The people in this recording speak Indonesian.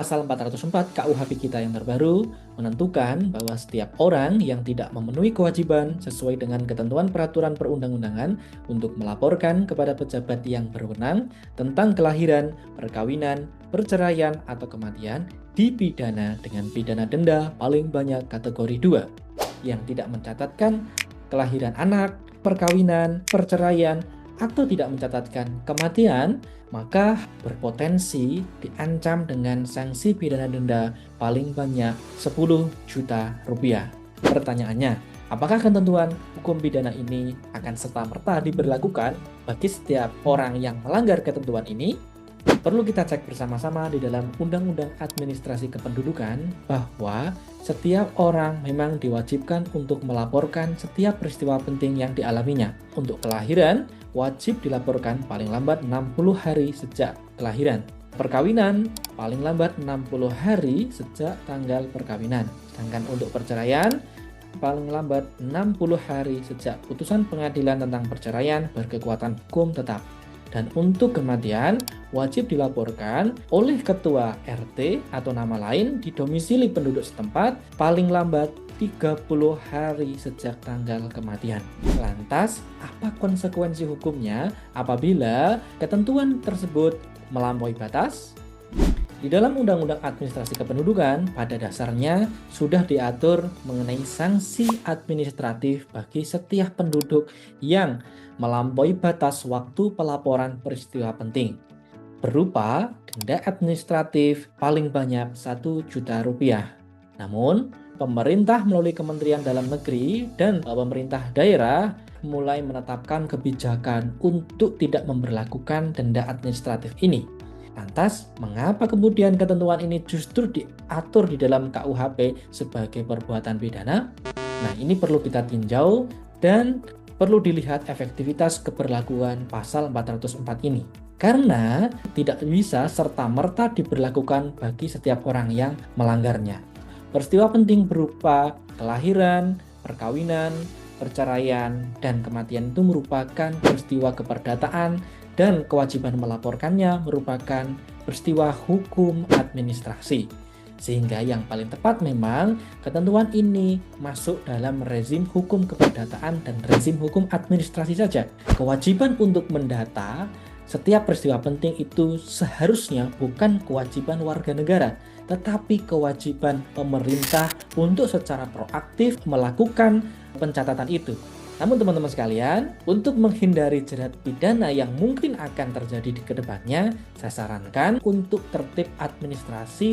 Pasal 404 KUHP kita yang terbaru menentukan bahwa setiap orang yang tidak memenuhi kewajiban sesuai dengan ketentuan peraturan perundang-undangan untuk melaporkan kepada pejabat yang berwenang tentang kelahiran, perkawinan, perceraian, atau kematian dipidana dengan pidana denda paling banyak kategori 2 yang tidak mencatatkan kelahiran anak, perkawinan, perceraian, atau tidak mencatatkan kematian, maka berpotensi diancam dengan sanksi pidana denda paling banyak 10 juta rupiah. Pertanyaannya, apakah ketentuan hukum pidana ini akan serta-merta diberlakukan bagi setiap orang yang melanggar ketentuan ini? Perlu kita cek bersama-sama di dalam Undang-Undang Administrasi Kependudukan bahwa setiap orang memang diwajibkan untuk melaporkan setiap peristiwa penting yang dialaminya. Untuk kelahiran, wajib dilaporkan paling lambat 60 hari sejak kelahiran. Perkawinan, paling lambat 60 hari sejak tanggal perkawinan. Sedangkan untuk perceraian, paling lambat 60 hari sejak putusan pengadilan tentang perceraian berkekuatan hukum tetap. Dan untuk kematian, wajib dilaporkan oleh ketua RT atau nama lain di domisili penduduk setempat paling lambat 30 hari sejak tanggal kematian. Lantas, apa konsekuensi hukumnya apabila ketentuan tersebut melampaui batas? Di dalam Undang-Undang Administrasi Kependudukan, pada dasarnya sudah diatur mengenai sanksi administratif bagi setiap penduduk yang melampaui batas waktu pelaporan peristiwa penting, berupa denda administratif paling banyak 1 juta rupiah. Namun, pemerintah melalui Kementerian Dalam Negeri dan pemerintah daerah mulai menetapkan kebijakan untuk tidak memberlakukan denda administratif ini. Lantas, mengapa kemudian ketentuan ini justru diatur di dalam KUHP sebagai perbuatan pidana? Nah, ini perlu kita tinjau dan perlu dilihat efektivitas keberlakuan pasal 404 ini. Karena tidak bisa serta-merta diberlakukan bagi setiap orang yang melanggarnya. Peristiwa penting berupa kelahiran, perkawinan, perceraian, dan kematian itu merupakan peristiwa keperdataan dan kewajiban melaporkannya merupakan peristiwa hukum administrasi. Sehingga yang paling tepat memang ketentuan ini masuk dalam rezim hukum keperdataan dan rezim hukum administrasi saja. Kewajiban untuk mendata setiap peristiwa penting itu seharusnya bukan kewajiban warga negara, tetapi kewajiban pemerintah untuk secara proaktif melakukan pencatatan itu. Namun teman-teman sekalian, untuk menghindari jerat pidana yang mungkin akan terjadi di kedepannya, saya sarankan untuk tertib administrasi